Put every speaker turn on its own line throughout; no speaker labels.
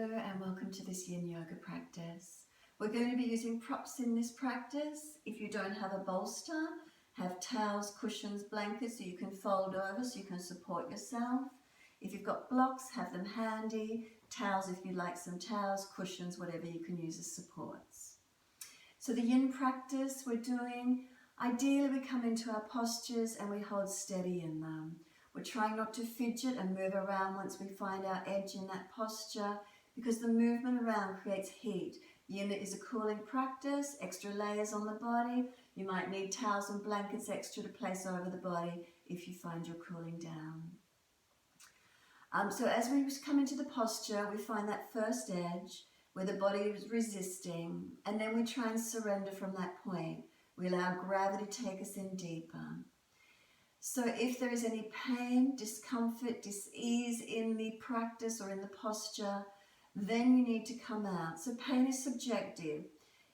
Hello and welcome to this Yin Yoga practice. We're going to be using props in this practice. If you don't have a bolster, have towels, cushions, blankets that you can fold over so you can support yourself. If you've got blocks, have them handy. Towels if you like some towels, cushions, whatever you can use as supports. So the Yin practice we're doing, ideally we come into our postures and we hold steady in them. We're trying not to fidget and move around once we find our edge in that posture, because the movement around creates heat. Yin is a cooling practice, extra layers on the body. You might need towels and blankets extra to place over the body if you find you're cooling down. So as we come into the posture, we find that first edge where the body is resisting, and then we try and surrender from that point. We allow gravity to take us in deeper. So if there is any pain, discomfort, dis-ease in the practice or in the posture, then you need to come out. So pain is subjective.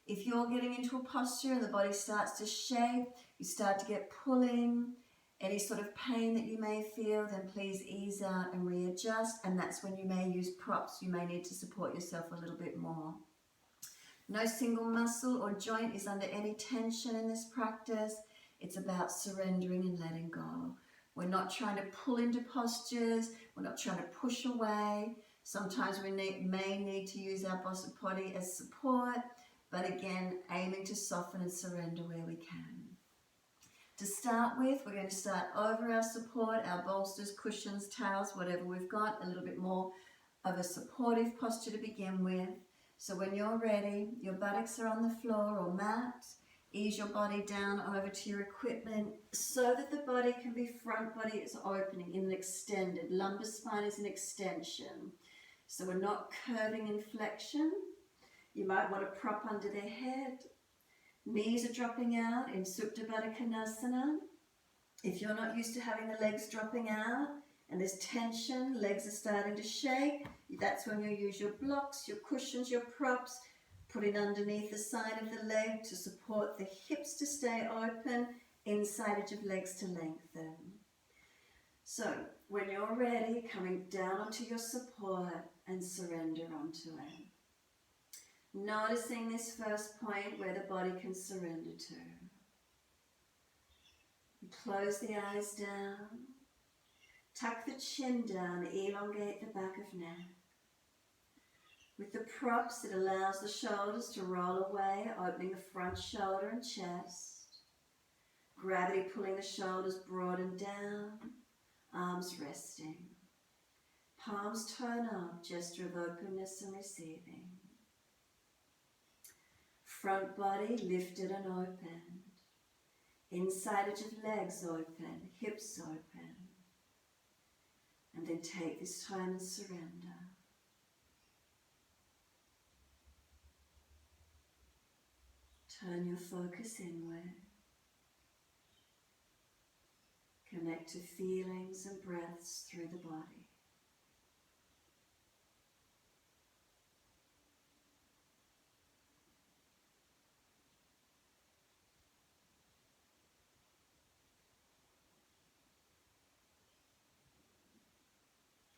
If you're getting into a posture and the body starts to shake, you start to get pulling, any sort of pain that you may feel, then please ease out and readjust. And that's when you may use props. You may need to support yourself a little bit more. No single muscle or joint is under any tension in this practice. It's about surrendering and letting go. We're not trying to pull into postures. We're not trying to push away. Sometimes we may need to use our body as support, but again, aiming to soften and surrender where we can. To start with, we're going to start over our support, our bolsters, cushions, towels, whatever we've got, a little bit more of a supportive posture to begin with. So when you're ready, your buttocks are on the floor or mat. Ease your body down over to your equipment so that the body can be, front body is opening in an extended. Lumbar spine is an extension. So we're not curving in flexion. You might want to prop under their head. Knees are dropping out in Supta Baddha Konasana. If you're not used to having the legs dropping out and there's tension, legs are starting to shake, that's when you use your blocks, your cushions, your props. Put it underneath the side of the leg to support the hips to stay open, inside edge of legs to lengthen. So when you're ready, coming down onto your support and surrender onto it. Noticing this first point where the body can surrender to. Close the eyes down. Tuck the chin down, elongate the back of neck. With the props, it allows the shoulders to roll away, opening the front shoulder and chest. Gravity pulling the shoulders broaden down, arms resting. Palms turn up, gesture of openness and receiving. Front body lifted and opened. Inside edge of legs open, hips open. And then take this time and surrender. Turn your focus inward. Connect to feelings and breaths through the body.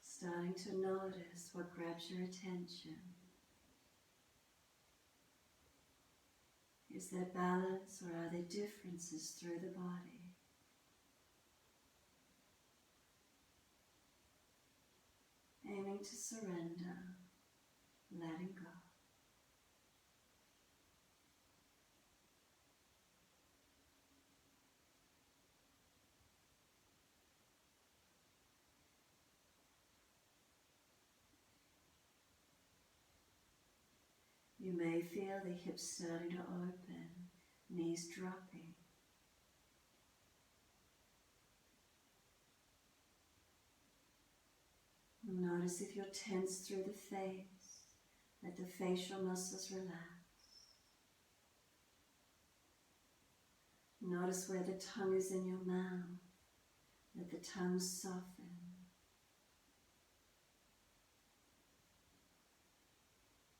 Starting to notice what grabs your attention. Is there balance or are there differences through the body? Aiming to surrender, letting go. You may feel the hips starting to open, knees dropping. Notice if you're tense through the face, let the facial muscles relax. Notice where the tongue is in your mouth, let the tongue soften.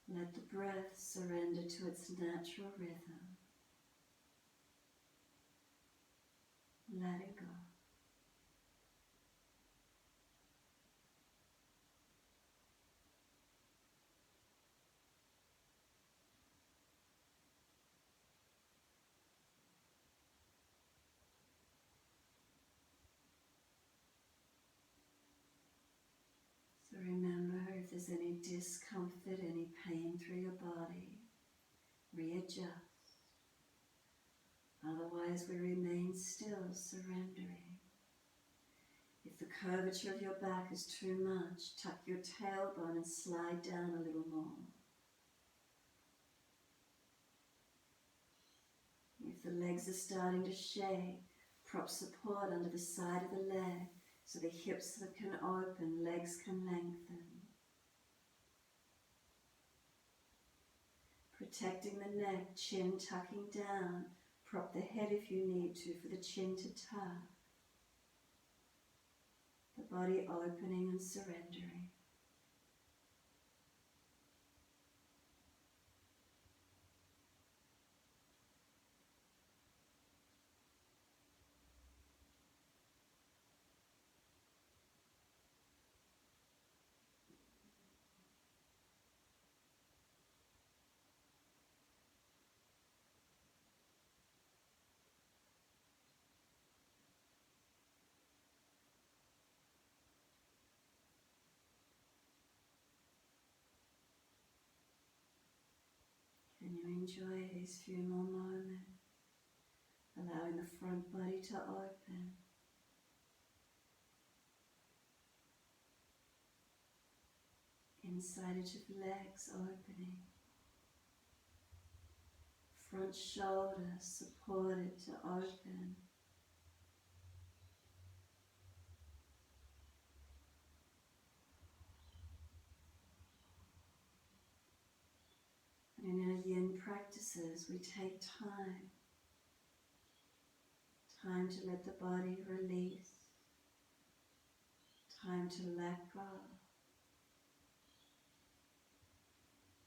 Let the breath surrender to its natural rhythm. Letting go. there's any discomfort, any pain through your body, readjust. Otherwise, we remain still, surrendering. If the curvature of your back is too much, tuck your tailbone and slide down a little more. If the legs are starting to shake, prop support under the side of the leg so the hips can open, legs can lengthen. Protecting the neck, chin tucking down. Prop the head if you need to for the chin to tuck. The body opening and surrendering. Can you enjoy these few more moments, allowing the front body to open. Inside edge of legs opening. Front shoulders supported to open. And in our Yin practices, we take time to let the body release, time to let go.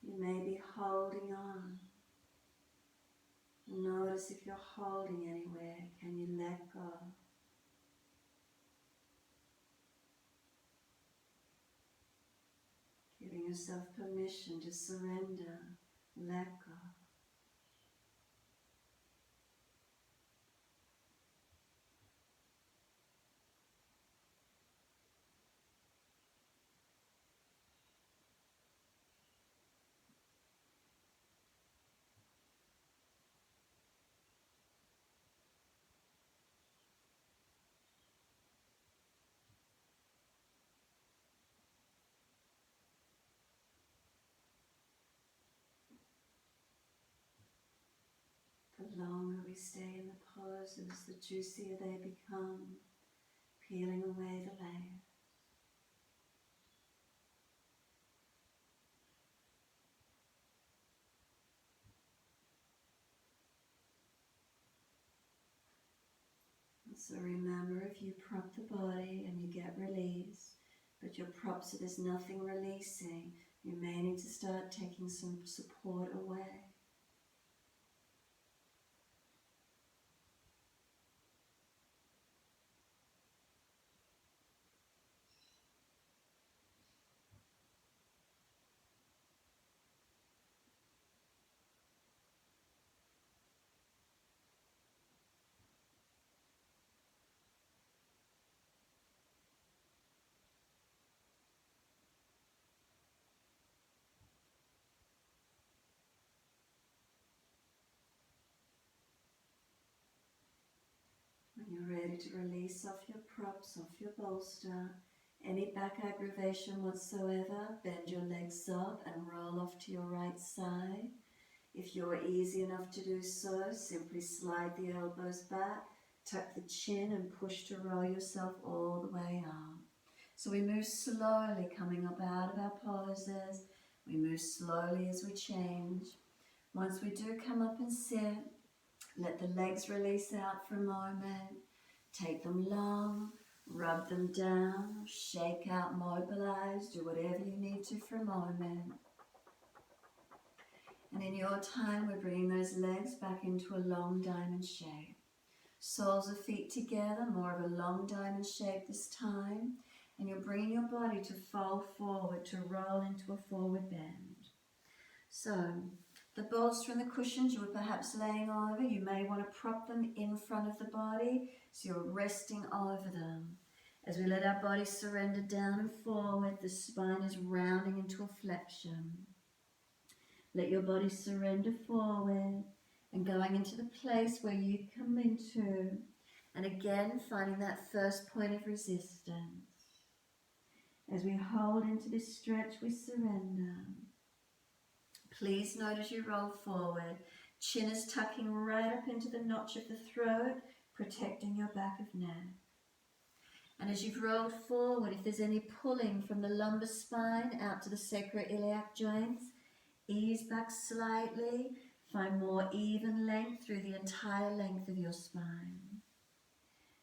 You may be holding on. Notice if you're holding anywhere, can you let go? Giving yourself permission to surrender, let go. The longer we stay in the poses, the juicier they become, peeling away the layers. So remember, if you prop the body and you get release, but your prop so there's nothing releasing, you may need to start taking some support away. When you're ready to release off your props, off your bolster, any back aggravation whatsoever, bend your legs up and roll off to your right side. If you're easy enough to do so, simply slide the elbows back, tuck the chin and push to roll yourself all the way up. So we move slowly, coming up out of our poses. We move slowly as we change. Once we do come up and sit, let the legs release out for a moment. Take them long, rub them down, shake out, mobilize, do whatever you need to for a moment. And in your time, we're bringing those legs back into a long diamond shape. Soles of feet together, more of a long diamond shape this time. And you're bringing your body to fold forward, to roll into a forward bend. So, the bolster and the cushions you were perhaps laying over, you may want to prop them in front of the body so you're resting over them. As we let our body surrender down and forward, the spine is rounding into a flexion. Let your body surrender forward and going into the place where you come into, and again finding that first point of resistance. As we hold into this stretch, we surrender. Please note as you roll forward, chin is tucking right up into the notch of the throat, protecting your back of neck. And as you've rolled forward, if there's any pulling from the lumbar spine out to the sacroiliac joints, ease back slightly, find more even length through the entire length of your spine.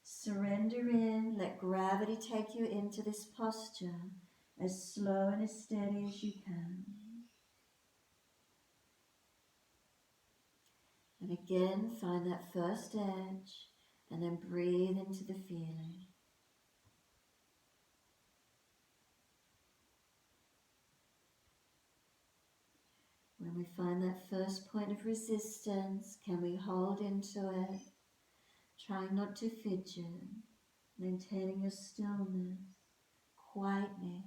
Surrender in, let gravity take you into this posture as slow and as steady as you can. And again, find that first edge and then breathe into the feeling. When we find that first point of resistance, can we hold into it, trying not to fidget, maintaining your stillness, quietening.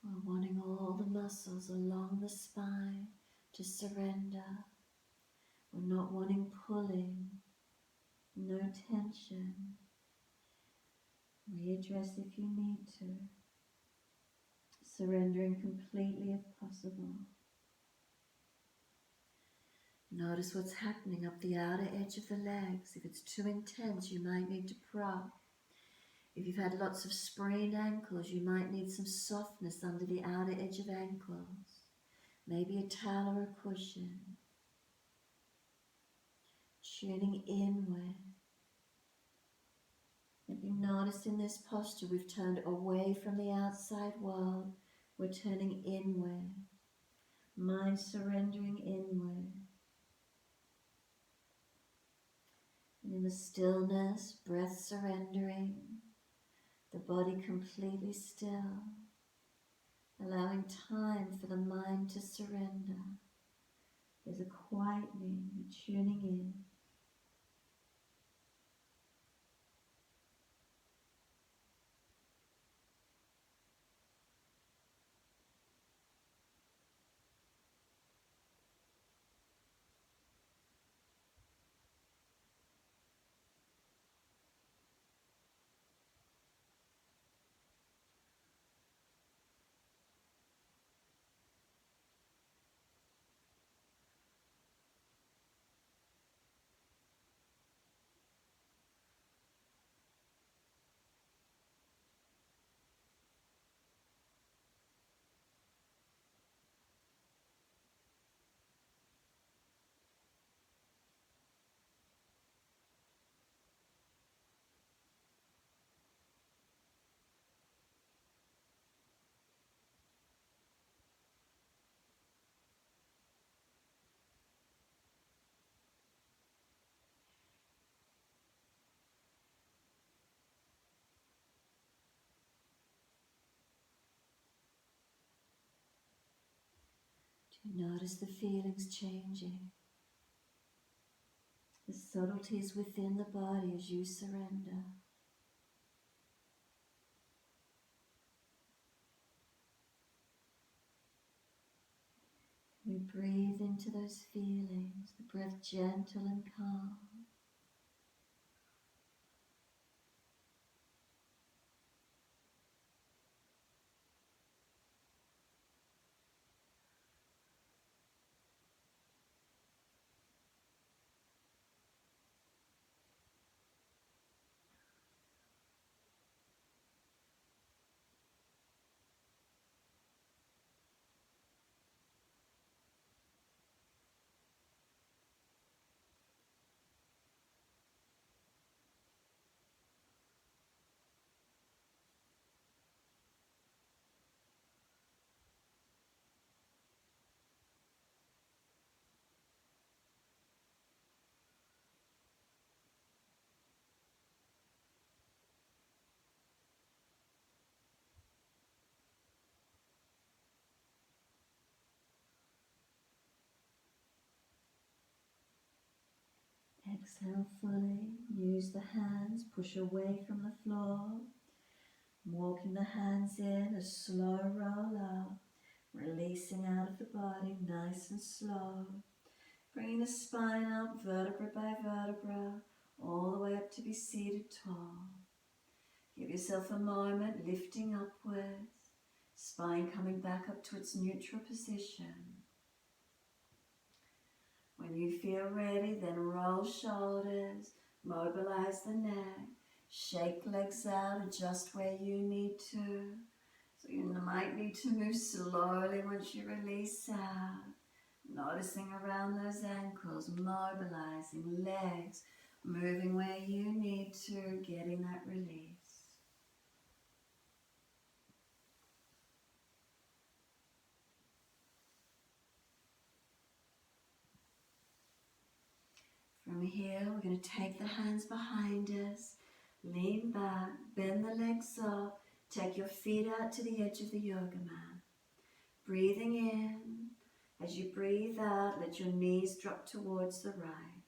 We're wanting all the muscles along the spine to surrender. We're not wanting pulling, no tension. Readdress if you need to. Surrendering completely if possible. Notice what's happening up the outer edge of the legs. If it's too intense, you might need to prop. If you've had lots of sprained ankles, you might need some softness under the outer edge of ankles. Maybe a towel or a cushion. Tuning inward. If you notice in this posture, we've turned away from the outside world. We're turning inward. Mind surrendering inward. And in the stillness, breath surrendering. The body completely still. Allowing time for the mind to surrender. There's a quietening, a tuning in. Do you notice the feelings changing? The subtleties within the body as you surrender. We breathe into those feelings, the breath gentle and calm. Exhale fully. Use the hands, push away from the floor. Walking the hands in, a slow roll up. Releasing out of the body, nice and slow. Bringing the spine up, vertebra by vertebra, all the way up to be seated tall. Give yourself a moment, lifting upwards, spine coming back up to its neutral position. When you feel ready, then roll shoulders, mobilize the neck, shake legs out, adjust where you need to. So you might need to move slowly once you release out. Noticing around those ankles, mobilizing legs, moving where you need to, getting that release. From here, we're going to take the hands behind us, lean back, bend the legs up, take your feet out to the edge of the yoga mat. Breathing in. As you breathe out, let your knees drop towards the right.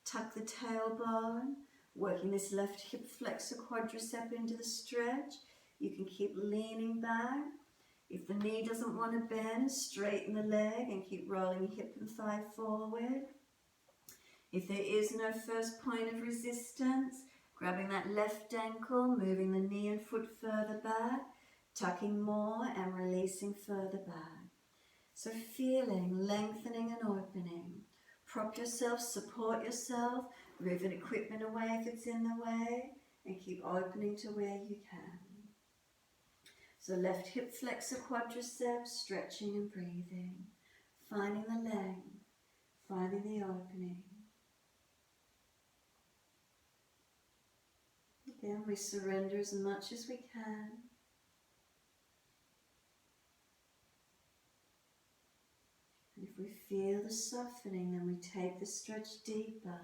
Tuck the tailbone, working this left hip flexor quadricep into the stretch. You can keep leaning back. If the knee doesn't want to bend, straighten the leg and keep rolling hip and thigh forward. If there is no first point of resistance, grabbing that left ankle, moving the knee and foot further back, tucking more and releasing further back. So feeling, lengthening and opening. Prop yourself, support yourself, moving equipment away if it's in the way, and keep opening to where you can. So left hip flexor quadriceps, stretching and breathing. Finding the length, finding the opening. Again, we surrender as much as we can. And if we feel the softening, then we take the stretch deeper,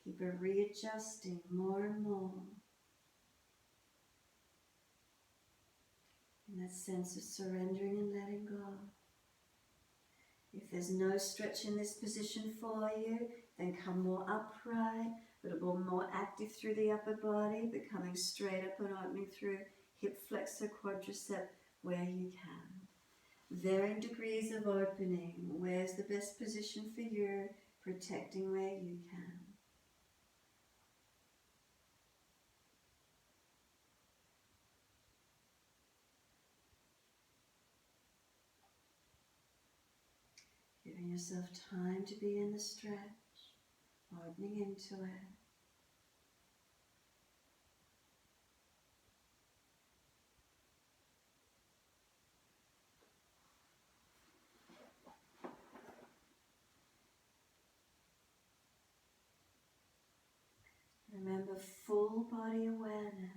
keep it readjusting more and more. In that sense of surrendering and letting go. If there's no stretch in this position for you, then come more upright, a little more active through the upper body, becoming straight up and opening through hip flexor quadricep where you can. Varying degrees of opening. Where's the best position for you? Protecting where you can. Giving yourself time to be in the stretch, opening into it. Remember full body awareness.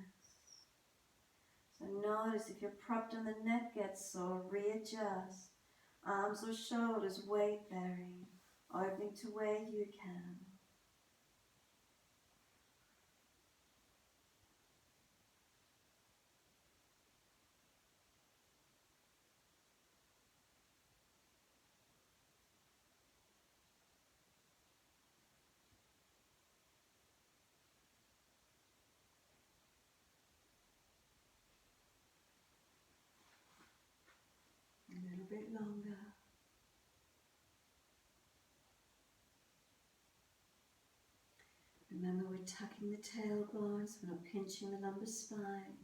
So notice if you're propped and the neck gets sore, readjust. Arms or shoulders weight bearing, opening to where you can. A little bit longer. Remember, we're tucking the tailbone, so we're not pinching the lumbar spine.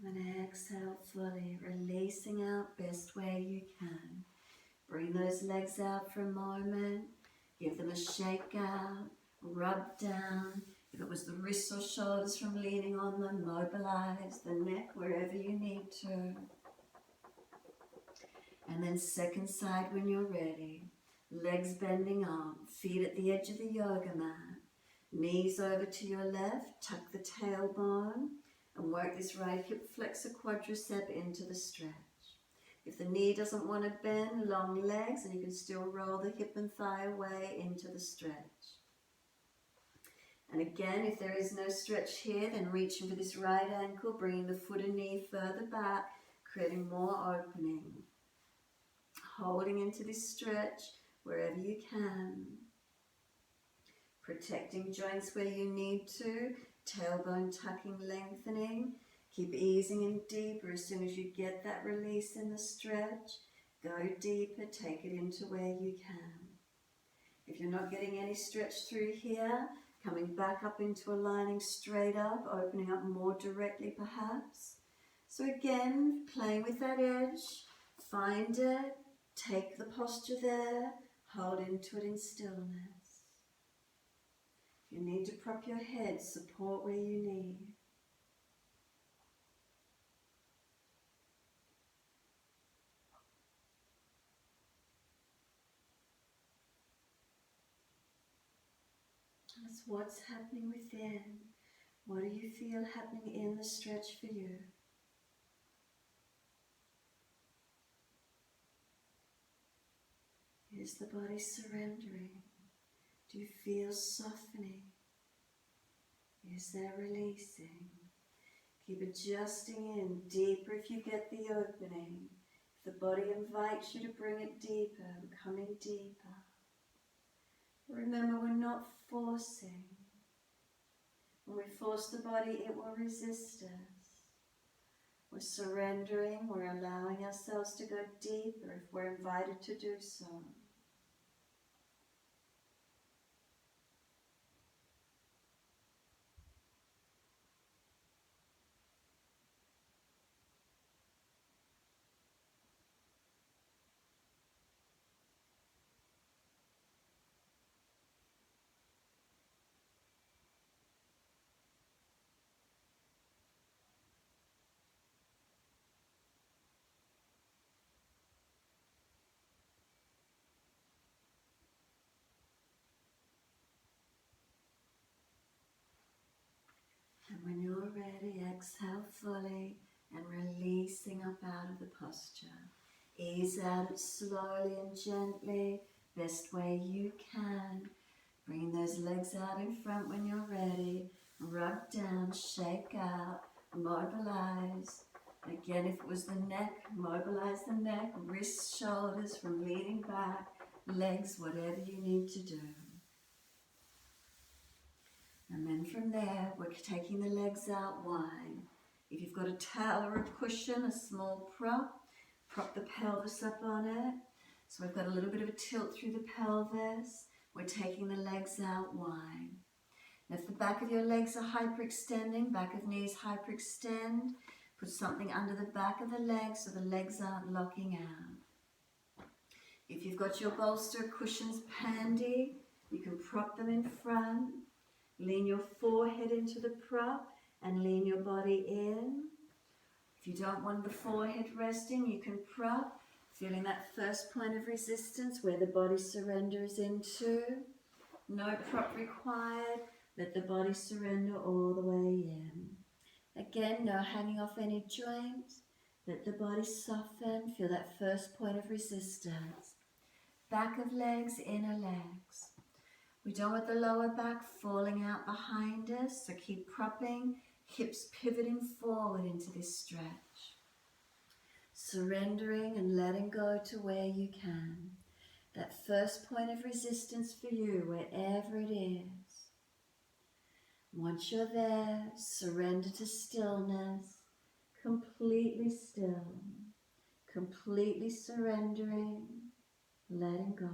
And then exhale fully, releasing out best way you can. Bring those legs out for a moment. Give them a shake out, rub down. If it was the wrists or shoulders from leaning on them, mobilize the neck wherever you need to. And then second side when you're ready. Legs bending up, feet at the edge of the yoga mat. Knees over to your left, tuck the tailbone. And work this right hip flexor quadricep into the stretch. If the knee doesn't want to bend, long legs, and you can still roll the hip and thigh away into the stretch. And again, if there is no stretch here, then reaching for this right ankle, bringing the foot and knee further back, creating more opening. Holding into this stretch wherever you can. Protecting joints where you need to, tailbone tucking, lengthening. Keep easing in deeper as soon as you get that release in the stretch. Go deeper, take it into where you can. If you're not getting any stretch through here, coming back up into aligning straight up, opening up more directly perhaps. So again, playing with that edge, find it, take the posture there, hold into it in stillness. If you need to prop your head, support where you need. That's what's happening within. What do you feel happening in the stretch for you? Is the body surrendering? Do you feel softening? Is there releasing? Keep adjusting in deeper if you get the opening. If the body invites you to bring it deeper, becoming deeper. Remember, we're not forcing. When we force the body, it will resist us. We're surrendering, we're allowing ourselves to go deeper if we're invited to do so. And when you're ready, exhale fully and releasing up out of the posture. Ease out it slowly and gently, best way you can. Bringing those legs out in front when you're ready. Rub down, shake out, mobilize. Again, if it was the neck, mobilize the neck, wrists, shoulders from leaning back, legs, whatever you need to do. And then from there, we're taking the legs out wide. If you've got a towel or a cushion, a small prop, prop the pelvis up on it. So we've got a little bit of a tilt through the pelvis. We're taking the legs out wide. Now if the back of your legs are hyperextending, back of knees hyperextend, put something under the back of the legs so the legs aren't locking out. If you've got your bolster cushions handy, you can prop them in front. Lean your forehead into the prop and lean your body in. If you don't want the forehead resting, you can prop, feeling that first point of resistance where the body surrenders into. No prop required. Let the body surrender all the way in. Again, no hanging off any joints. Let the body soften. Feel that first point of resistance. Back of legs, inner legs. We don't want the lower back falling out behind us, so keep propping, hips pivoting forward into this stretch. Surrendering and letting go to where you can. That first point of resistance for you, wherever it is. Once you're there, surrender to stillness, completely still, completely surrendering, letting go.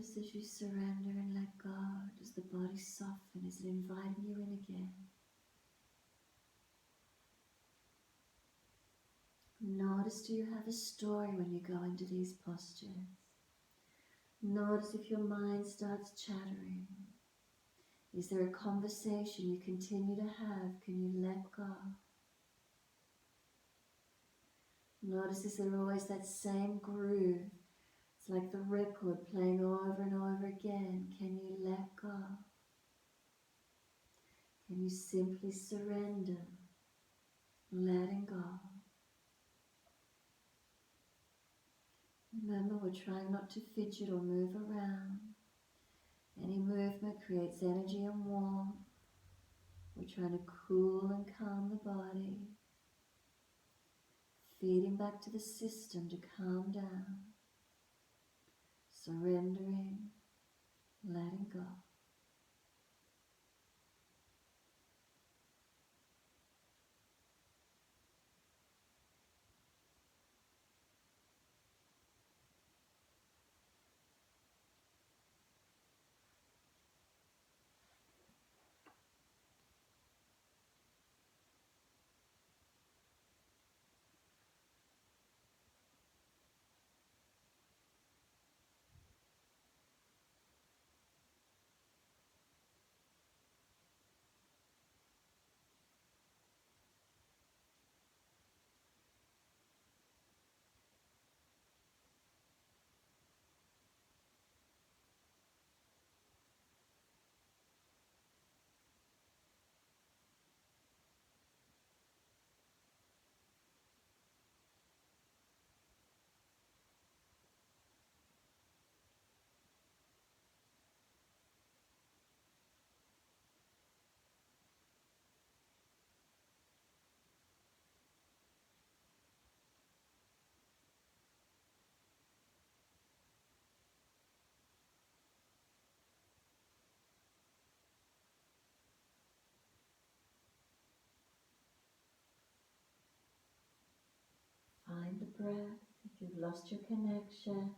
Notice as you surrender and let go, does the body soften? Is it inviting you in again? Notice, do you have a story when you go into these postures? Notice if your mind starts chattering. Is there a conversation you continue to have? Can you let go? Notice, is there always that same groove? It's like the record playing over and over again. Can you let go? Can you simply surrender, letting go? Remember, we're trying not to fidget or move around. Any movement creates energy and warmth. We're trying to cool and calm the body, feeding back to the system to calm down, surrendering, letting go. Find the breath. If you've lost your connection,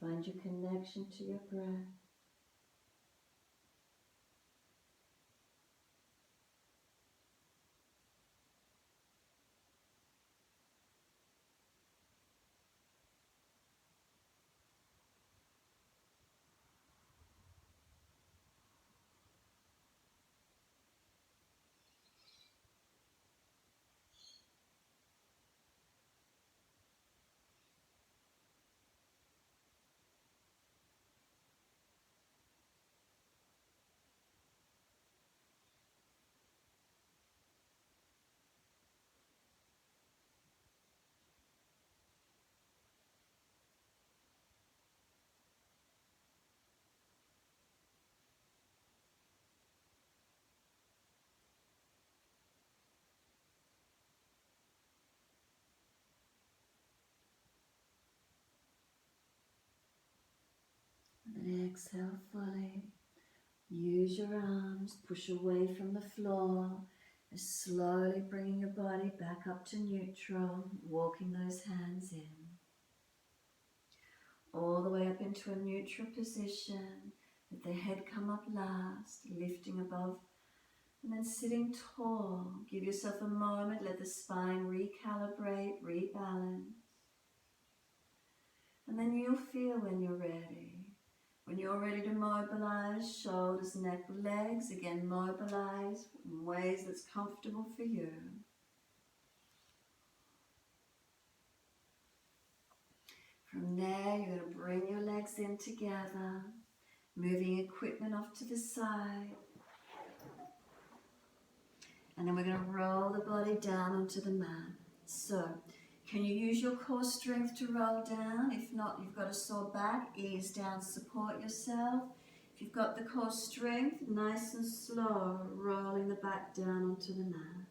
find your connection to your breath. And then exhale fully. Use your arms, push away from the floor, and slowly bringing your body back up to neutral, walking those hands in. All the way up into a neutral position. Let the head come up last, lifting above, and then sitting tall. Give yourself a moment, let the spine recalibrate, rebalance. And then you'll feel when you're ready. When you're ready to mobilize, shoulders, neck, legs, again mobilize in ways that's comfortable for you. From there, you're going to bring your legs in together, moving equipment off to the side. And then we're going to roll the body down onto the mat. So, can you use your core strength to roll down? If not, you've got a sore back, ease down, support yourself. If you've got the core strength, nice and slow, rolling the back down onto the mat.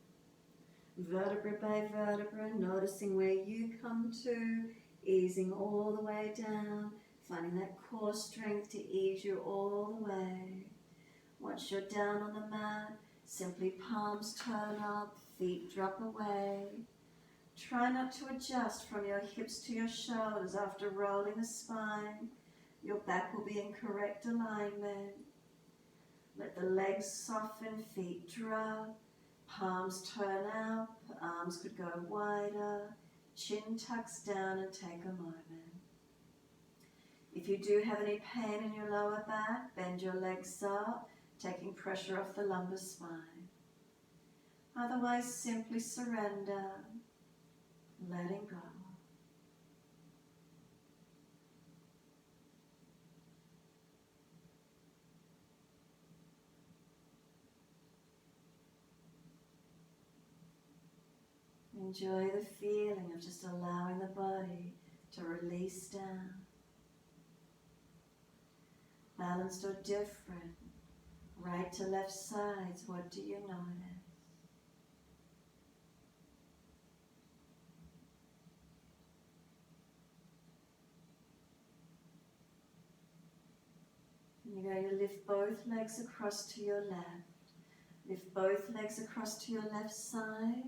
Vertebra by vertebra, noticing where you come to, easing all the way down, finding that core strength to ease you all the way. Once you're down on the mat, simply palms turn up, feet drop away. Try not to adjust from your hips to your shoulders after rolling the spine. Your back will be in correct alignment. Let the legs soften, feet drop, palms turn up, arms could go wider, chin tucks down and take a moment. If you do have any pain in your lower back, bend your legs up, taking pressure off the lumbar spine. Otherwise, simply surrender, letting go. Enjoy the feeling of just allowing the body to release down. Balanced or different, right to left sides, what do you notice? You're going to lift both legs across to your left. Lift both legs across to your left side.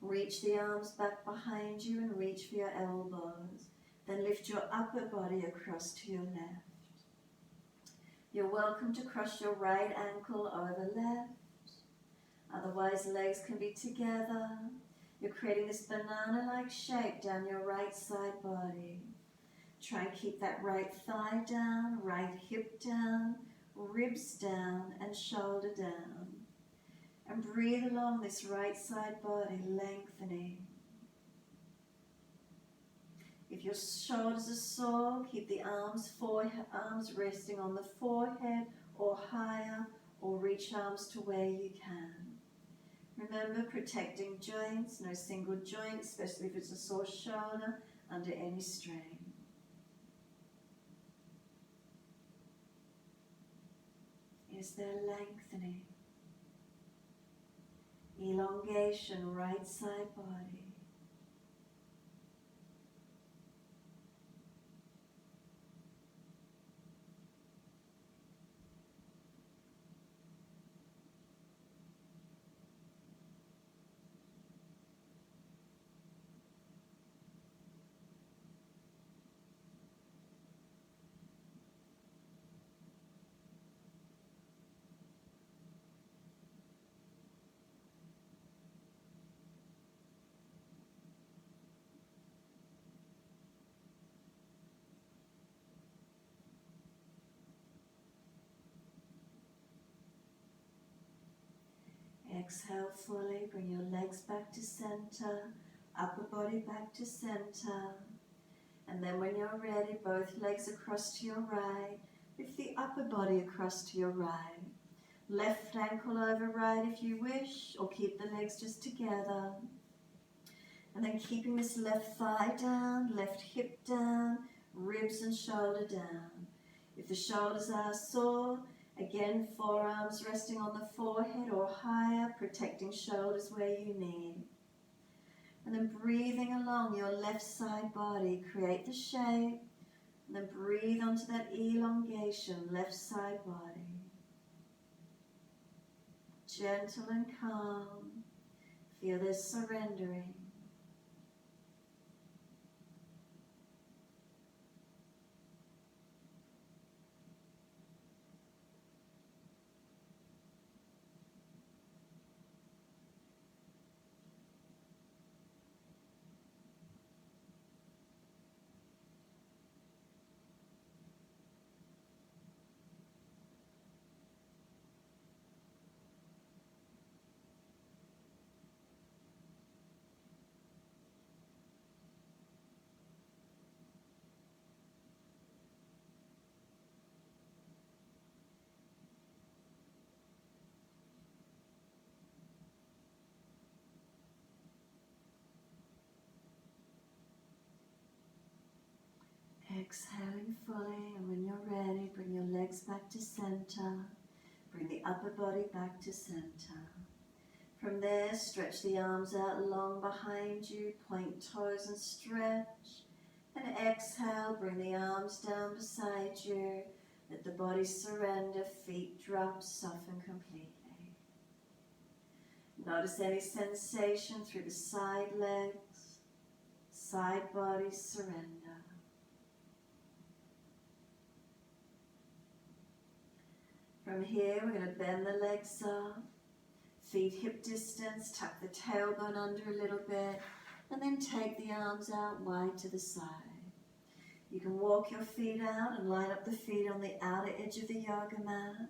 Reach the arms back behind you and reach for your elbows. Then lift your upper body across to your left. You're welcome to cross your right ankle over left. Otherwise, legs can be together. You're creating this banana-like shape down your right side body. Try and keep that right thigh down, right hip down, ribs down, and shoulder down. And breathe along this right side body, lengthening. If your shoulders are sore, keep the arms resting on the forehead or higher, or reach arms to where you can. Remember, protecting joints, no single joint, especially if it's a sore shoulder, under any strain. Is there lengthening? Elongation, right side body. Exhale fully, bring your legs back to center, upper body back to center. And then when you're ready, both legs across to your right, lift the upper body across to your right. Left ankle over right if you wish, or keep the legs just together. And then keeping this left thigh down, left hip down, ribs and shoulder down. If the shoulders are sore, again, forearms resting on the forehead or higher, protecting shoulders where you need. And then breathing along your left side body, create the shape. And then breathe onto that elongation, left side body. Gentle and calm. Feel this surrendering. Exhaling fully, and when you're ready, bring your legs back to center. Bring the upper body back to center. From there, stretch the arms out long behind you, point toes and stretch. And exhale, bring the arms down beside you. Let the body surrender, feet drop, soften completely. Notice any sensation through the side legs, side body surrender. From here, we're going to bend the legs up, feet hip distance, tuck the tailbone under a little bit, and then take the arms out wide to the side. You can walk your feet out and line up the feet on the outer edge of the yoga mat.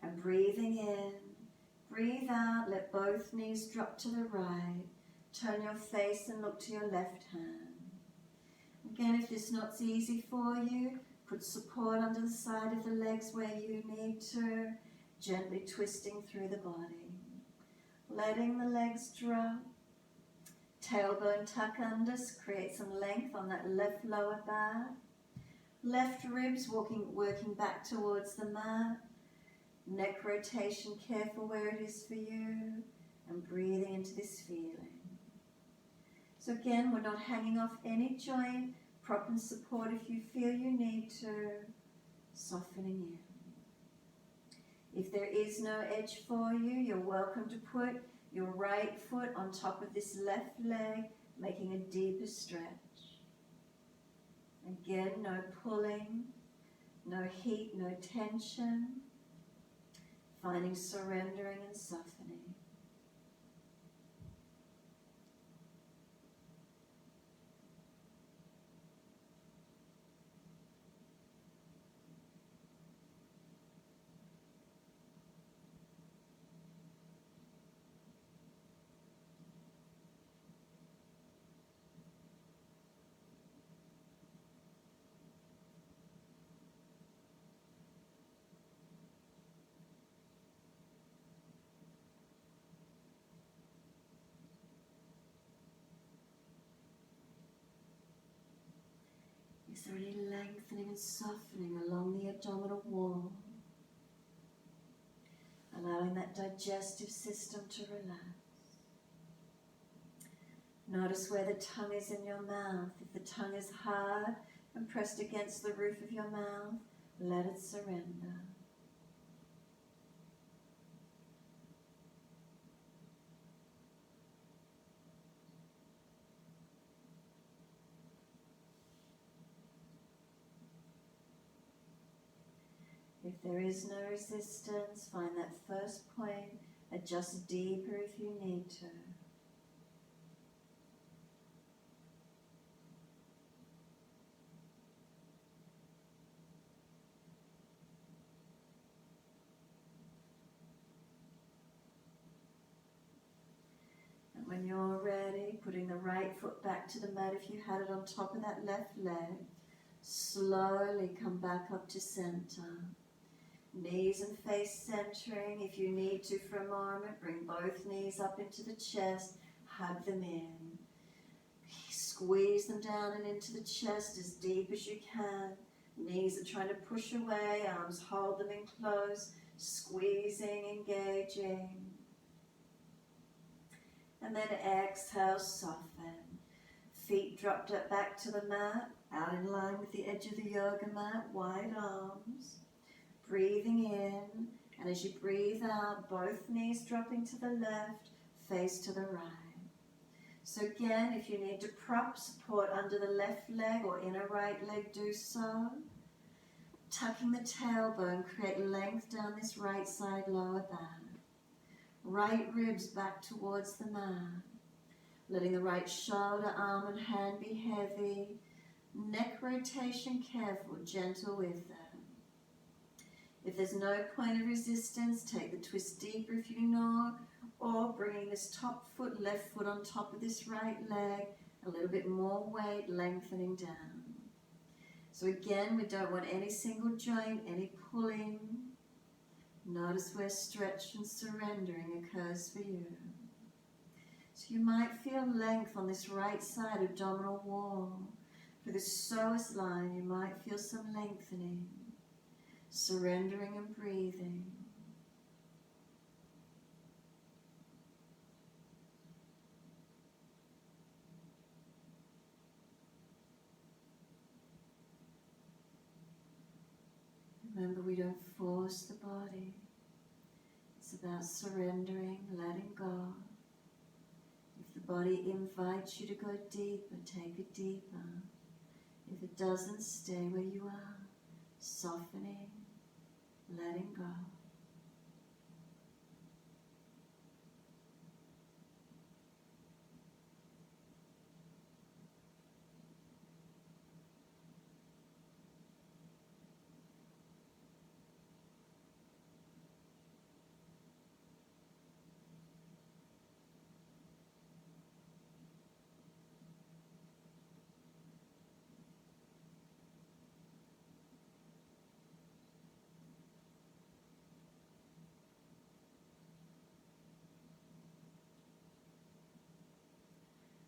And breathing in, breathe out, let both knees drop to the right. Turn your face and look to your left hand. Again, if this not easy for you, put support under the side of the legs where you need to, gently twisting through the body. Letting the legs drop. Tailbone tuck under, create some length on that left lower back. Left ribs working back towards the mat. Neck rotation, careful where it is for you. And breathing into this feeling. So again, we're not hanging off any joint. Prop and support if you feel you need to. Softening in. If there is no edge for you, you're welcome to put your right foot on top of this left leg, making a deeper stretch. Again, no pulling, no heat, no tension. Finding surrendering and softening. Is there any lengthening and softening along the abdominal wall? Allowing that digestive system to relax. Notice where the tongue is in your mouth. If the tongue is hard and pressed against the roof of your mouth, let it surrender. If there is no resistance, find that first point, adjust deeper if you need to. And when you're ready, putting the right foot back to the mat if you had it on top of that left leg, slowly come back up to center. Knees and face centering. If you need to for a moment, bring both knees up into the chest, hug them in. Squeeze them down and into the chest as deep as you can. Knees are trying to push away, arms hold them in close, squeezing, engaging. And then exhale, soften. Feet dropped up back to the mat, out in line with the edge of the yoga mat, wide arms. Breathing in, and as you breathe out, both knees dropping to the left, face to the right. So again, if you need to prop support under the left leg or inner right leg, do so. Tucking the tailbone, create length down this right side lower back. Right ribs back towards the mat. Letting the right shoulder, arm and hand be heavy. Neck rotation careful, gentle with them. If there's no point of resistance, take the twist deeper if you know, or bringing this top foot, left foot on top of this right leg, a little bit more weight, lengthening down. So again, we don't want any single joint, any pulling. Notice where stretch and surrendering occurs for you. So you might feel length on this right side abdominal wall. For the psoas line, you might feel some lengthening. Surrendering and breathing. Remember, we don't force the body. It's about surrendering, letting go. If the body invites you to go deeper, take it deeper. If it doesn't, stay where you are, softening letting go.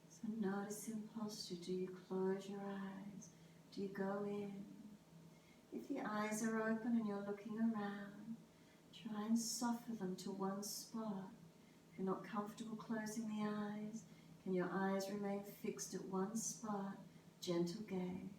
So notice in posture, do you close your eyes? Do you go in? If the eyes are open and you're looking around, try and soften them to one spot. If you're not comfortable closing the eyes, can your eyes remain fixed at one spot? Gentle gaze.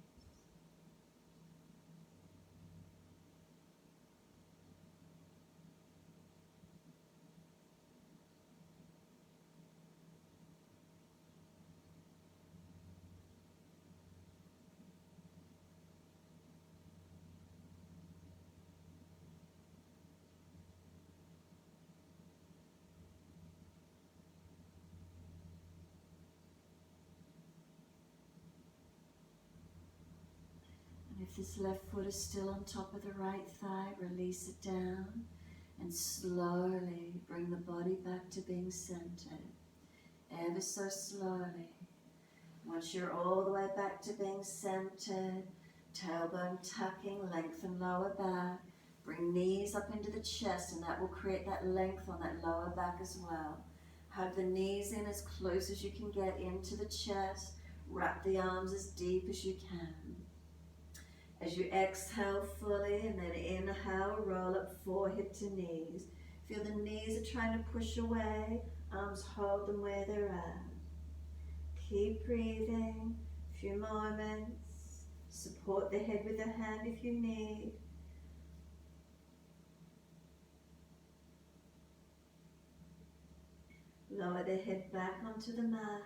And if this left foot is still on top of the right thigh, release it down and slowly bring the body back to being centered. Ever so slowly. Once you're all the way back to being centered, tailbone tucking, lengthen lower back. Bring knees up into the chest, and that will create that length on that lower back as well. Hug the knees in as close as you can get into the chest. Wrap the arms as deep as you can. As you exhale fully and then inhale, roll up forehead to knees. Feel the knees are trying to push away, arms hold them where they're at. Keep breathing, a few moments. Support the head with a hand if you need. Lower the head back onto the mat.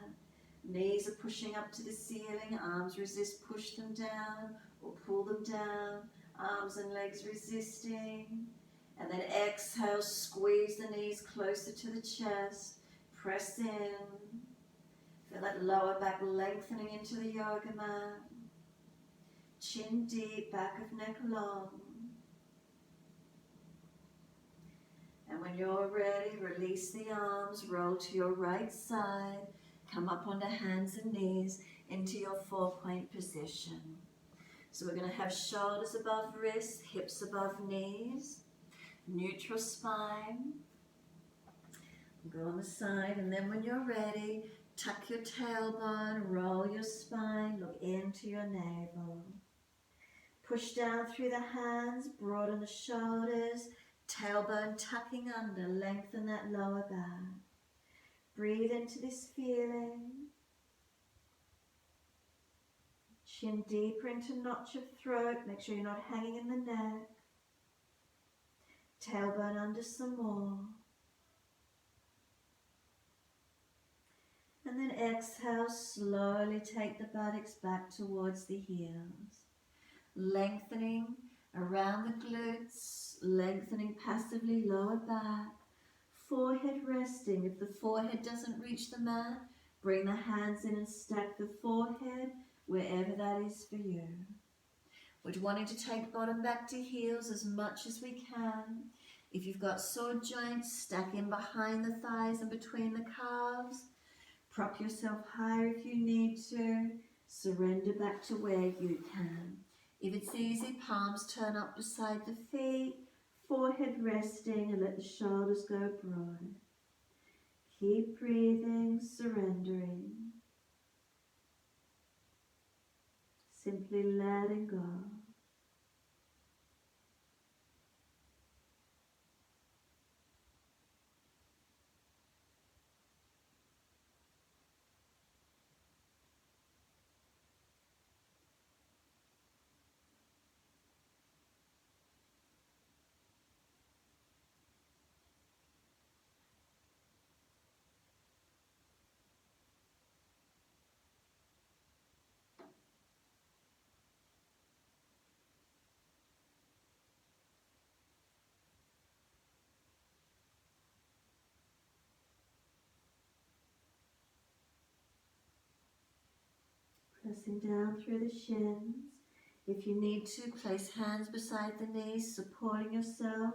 Knees are pushing up to the ceiling, arms resist, push them down or pull them down. Arms and legs resisting. And then exhale, squeeze the knees closer to the chest. Press in. Feel that lower back lengthening into the yoga mat. Chin deep, back of neck long. And when you're ready, release the arms, roll to your right side, come up onto hands and knees into your 4-point position. So we're going to have shoulders above wrists, hips above knees, neutral spine. Go on the side, and then when you're ready, tuck your tailbone, roll your spine, look into your navel. Push down through the hands, broaden the shoulders, tailbone tucking under, lengthen that lower back. Breathe into this feeling. Chin deeper into notch of throat, make sure you're not hanging in the neck. Tailbone under some more. And then exhale, slowly take the buttocks back towards the heels. Lengthening around the glutes, lengthening passively lower back. Forehead resting. If the forehead doesn't reach the mat, bring the hands in and stack the forehead wherever that is for you. We're wanting to take bottom back to heels as much as we can. If you've got sore joints, stack in behind the thighs and between the calves. Prop yourself higher if you need to. Surrender back to where you can. If it's easy, palms turn up beside the feet, forehead resting, and let the shoulders go broad. Keep breathing, surrendering. Simply letting go. Pressing down through the shins. If you need to, place hands beside the knees, supporting yourself,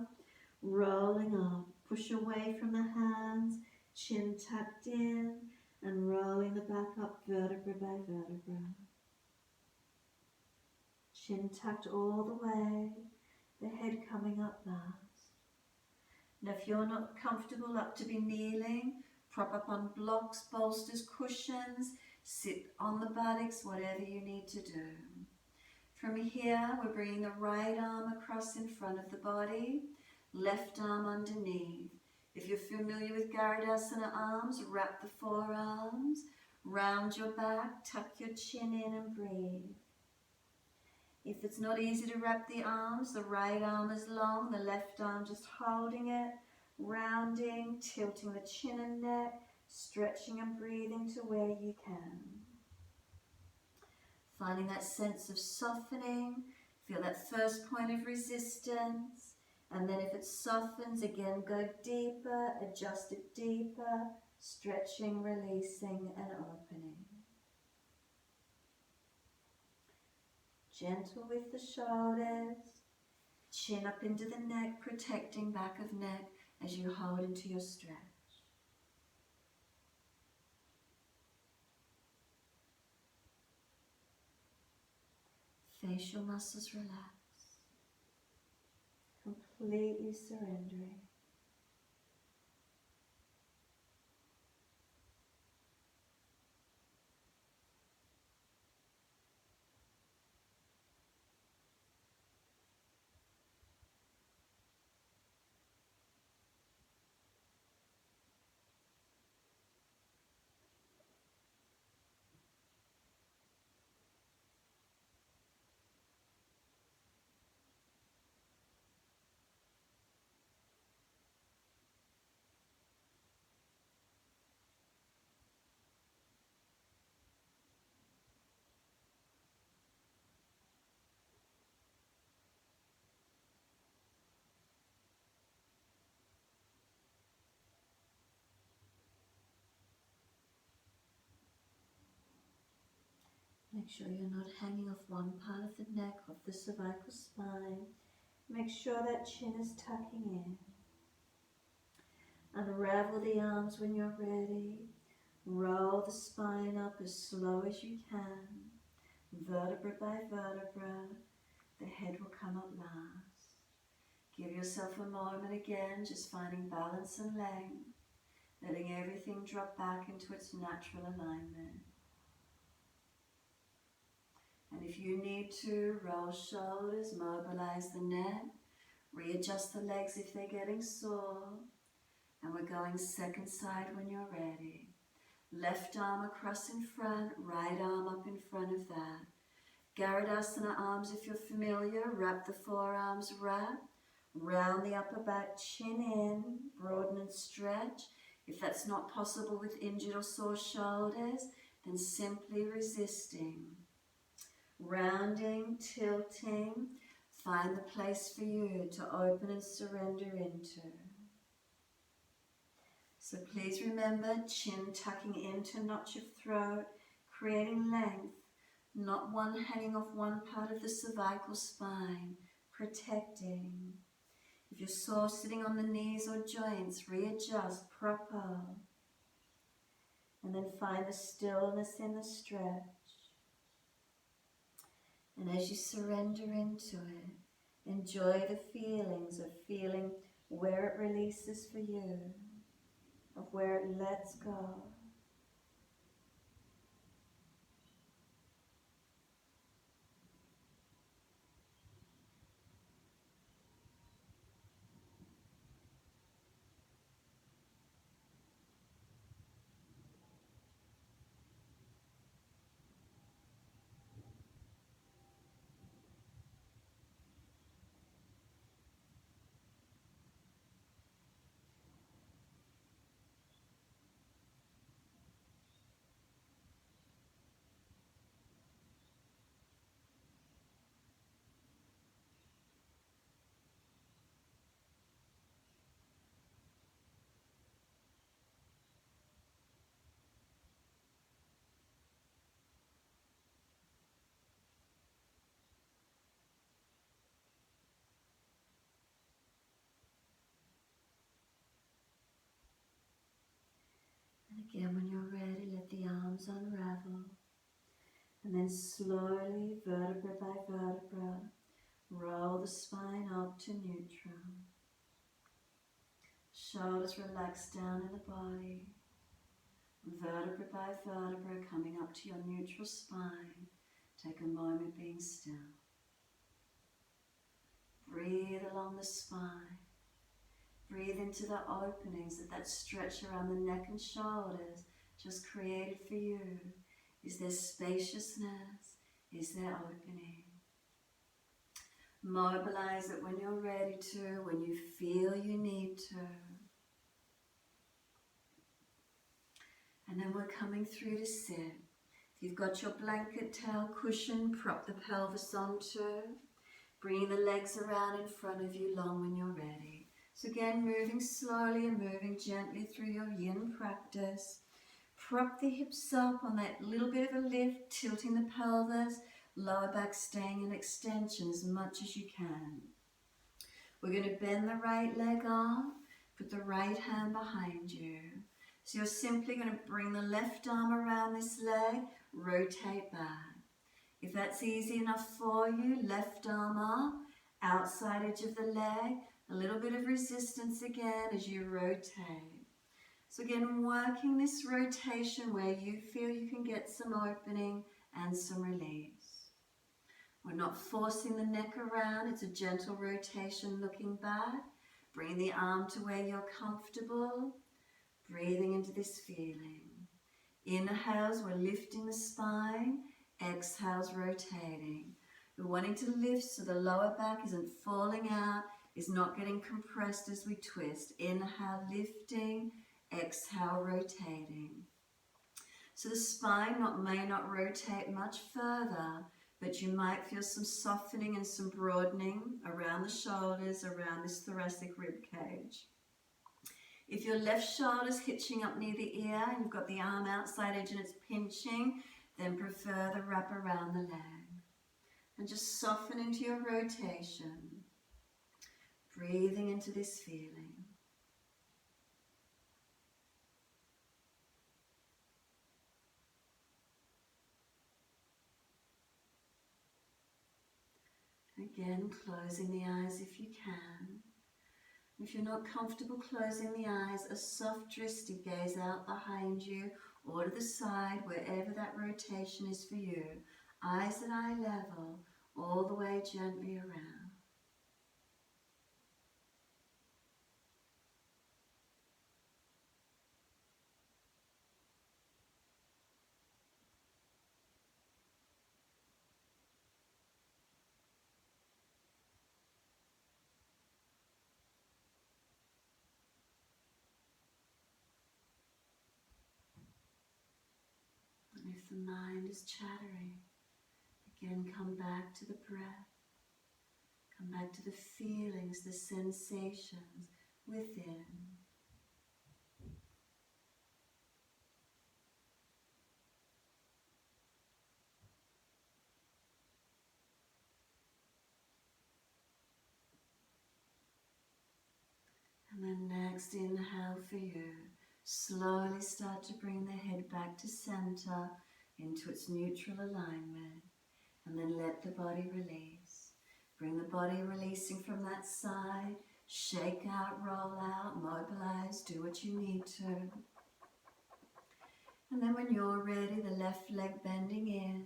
rolling up. Push away from the hands, chin tucked in, and rolling the back up vertebra by vertebra. Chin tucked all the way, the head coming up last. Now if you're not comfortable up to be kneeling, prop up on blocks, bolsters, cushions, sit on the buttocks, whatever you need to do. From here, we're bringing the right arm across in front of the body, left arm underneath. If you're familiar with Garudasana arms, wrap the forearms, round your back, tuck your chin in and breathe. If it's not easy to wrap the arms, the right arm is long, the left arm just holding it, rounding, tilting the chin and neck, stretching and breathing to where you can. Finding that sense of softening, feel that first point of resistance, and then if it softens, again go deeper, adjust it deeper, stretching, releasing and opening. Gentle with the shoulders, chin up into the neck, protecting back of neck as you hold into your stretch. Facial muscles relax, completely surrendering. Make sure you're not hanging off one part of the neck, off the cervical spine. Make sure that chin is tucking in. Unravel the arms when you're ready. Roll the spine up as slow as you can. Vertebra by vertebra. The head will come up last. Give yourself a moment again, just finding balance and length. Letting everything drop back into its natural alignment. And if you need to, roll shoulders, mobilize the neck, readjust the legs if they're getting sore. And we're going second side when you're ready. Left arm across in front, right arm up in front of that. Garudasana arms, if you're familiar, wrap the forearms, wrap. Round the upper back, chin in, broaden and stretch. If that's not possible with injured or sore shoulders, then simply resisting. Rounding, tilting, find the place for you to open and surrender into. So please remember, chin tucking in to notch your throat, creating length, not one hanging off one part of the cervical spine, protecting. If you're sore sitting on the knees or joints, readjust, prop up. And then find the stillness in the stretch. And as you surrender into it, enjoy the feelings of feeling where it releases for you, of where it lets go. Again, when you're ready, let the arms unravel. And then slowly, vertebra by vertebra, roll the spine up to neutral. Shoulders relax down in the body. Vertebra by vertebra coming up to your neutral spine. Take a moment being still. Breathe along the spine. Breathe into the openings that stretch around the neck and shoulders just created for you. Is there spaciousness? Is there opening? Mobilize it when you're ready to, when you feel you need to. And then we're coming through to sit. If you've got your blanket, towel, cushion, prop the pelvis onto. Bring the legs around in front of you long when you're ready. So again, moving slowly and moving gently through your yin practice. Prop the hips up on that little bit of a lift, tilting the pelvis, lower back staying in extension as much as you can. We're going to bend the right leg on, put the right hand behind you. So you're simply going to bring the left arm around this leg, rotate back. If that's easy enough for you, left arm up, outside edge of the leg, a little bit of resistance again as you rotate. So again, working this rotation where you feel you can get some opening and some release. We're not forcing the neck around, it's a gentle rotation looking back. Bring the arm to where you're comfortable, breathing into this feeling. Inhales, we're lifting the spine. Exhales, rotating. We're wanting to lift so the lower back isn't falling out, is not getting compressed as we twist. Inhale, lifting. Exhale, rotating. So the spine may not rotate much further, but you might feel some softening and some broadening around the shoulders, around this thoracic rib cage. If your left shoulder's hitching up near the ear and you've got the arm outside edge and it's pinching, then prefer the wrap around the leg. And just soften into your rotation, breathing into this feeling. Again, closing the eyes if you can. If you're not comfortable closing the eyes, a soft drishti gaze out behind you or to the side, wherever that rotation is for you. Eyes at eye level, all the way gently around. And if the mind is chattering, again come back to the breath. Come back to the feelings, the sensations within. And then next inhale for you. Slowly start to bring the head back to center into its neutral alignment. And then let the body release. Bring the body releasing from that side. Shake out, roll out, mobilize, do what you need to. And then when you're ready, the left leg bending in.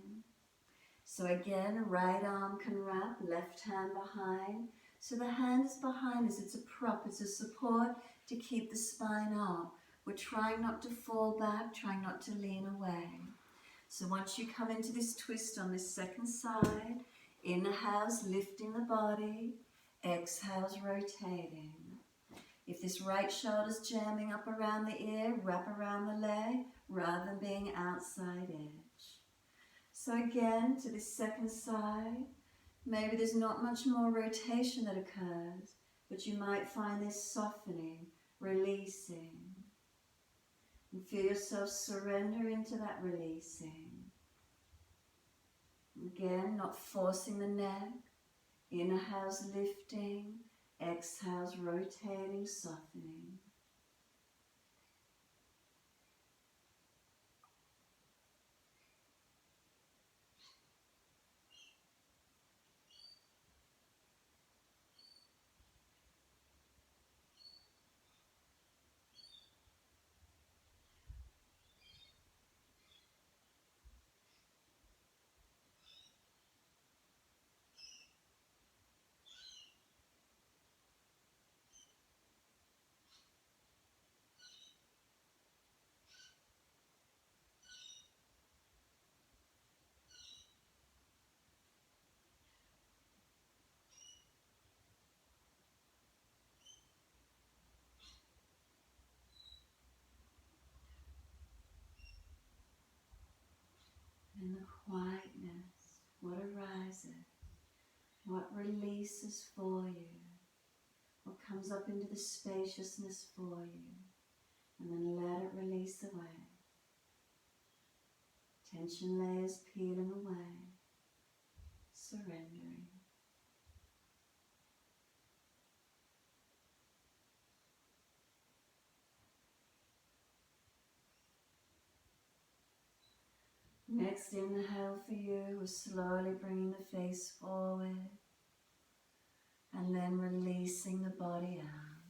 So again, right arm can wrap, left hand behind. So the hand is behind us, it's a prop, it's a support to keep the spine up. We're trying not to fall back, trying not to lean away. So once you come into this twist on this second side, inhales, lifting the body, exhales, rotating. If this right shoulder's jamming up around the ear, wrap around the leg rather than being outside edge. So again, to this second side, maybe there's not much more rotation that occurs, but you might find this softening, releasing. And feel yourself surrender into that releasing. Again, not forcing the neck. Inhales, lifting. Exhales, rotating, softening. What releases for you? What comes up into the spaciousness for you? And then let it release away. Tension layers peeling away. Surrendering. Next inhale for you, we're slowly bringing the face forward and then releasing the body out.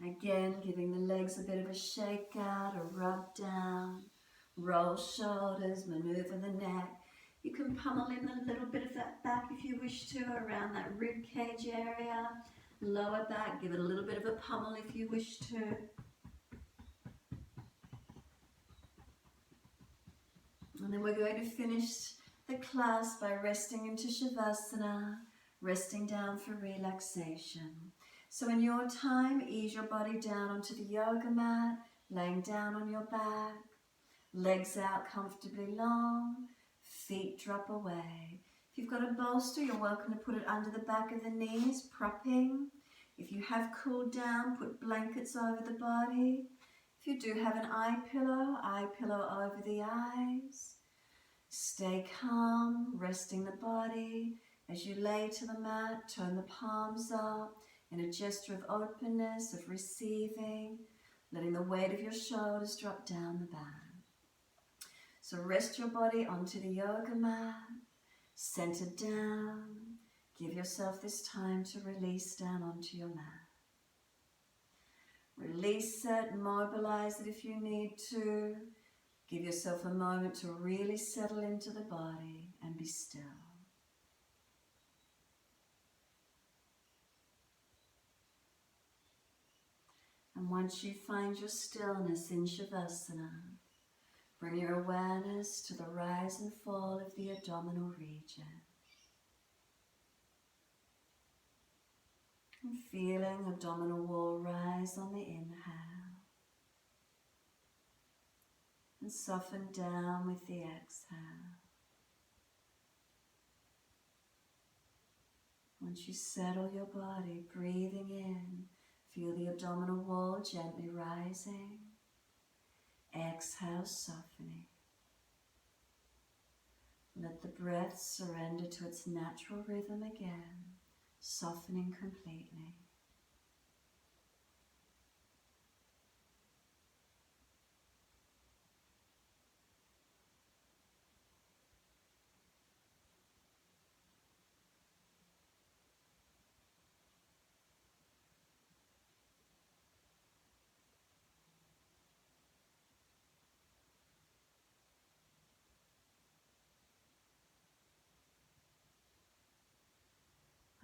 Again, giving the legs a bit of a shake out, a rub down, roll shoulders, maneuver the neck. You can pummel in a little bit of that back if you wish to, around that rib cage area. Lower back, give it a little bit of a pummel if you wish to. And then we're going to finish the class by resting into Shavasana, resting down for relaxation. So in your time, ease your body down onto the yoga mat, laying down on your back, legs out comfortably long, feet drop away. If you've got a bolster, you're welcome to put it under the back of the knees, propping. If you have cooled down, put blankets over the body. If you do have an eye pillow over the eyes. Stay calm, resting the body. As you lay to the mat, turn the palms up in a gesture of openness, of receiving, letting the weight of your shoulders drop down the back. So rest your body onto the yoga mat, center down. Give yourself this time to release down onto your mat. Release it, mobilize it if you need to. Give yourself a moment to really settle into the body and be still. And once you find your stillness in Shavasana, bring your awareness to the rise and fall of the abdominal region. And feeling abdominal wall rise on the inhale and soften down with the exhale. Once you settle your body, breathing in, feel the abdominal wall gently rising. Exhale, softening. Let the breath surrender to its natural rhythm again, softening completely.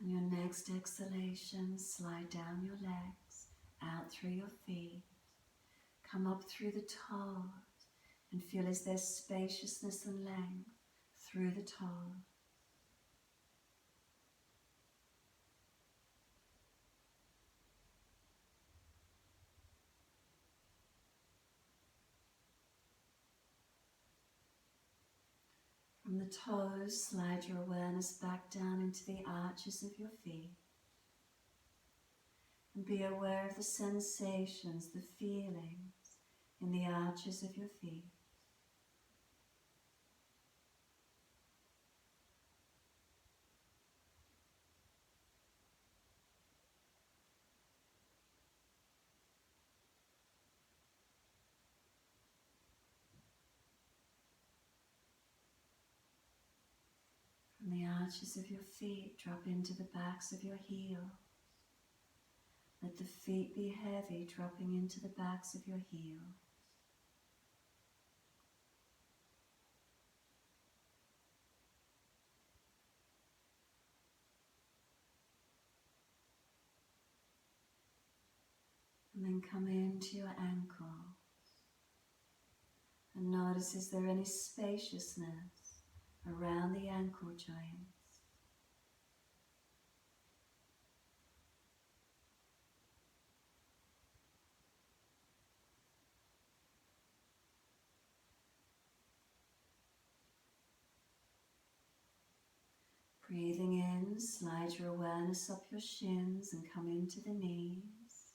On your next exhalation, slide down your legs, out through your feet. Come up through the toes and feel as there's spaciousness and length through the toes. From the toes, slide your awareness back down into the arches of your feet. And be aware of the sensations, the feelings in the arches of your feet. From the arches of your feet, drop into the backs of your heels. Let the feet be heavy, dropping into the backs of your heels. And then come into your ankles. And notice, is there any spaciousness around the ankle joints? Breathing in, slide your awareness up your shins and come into the knees.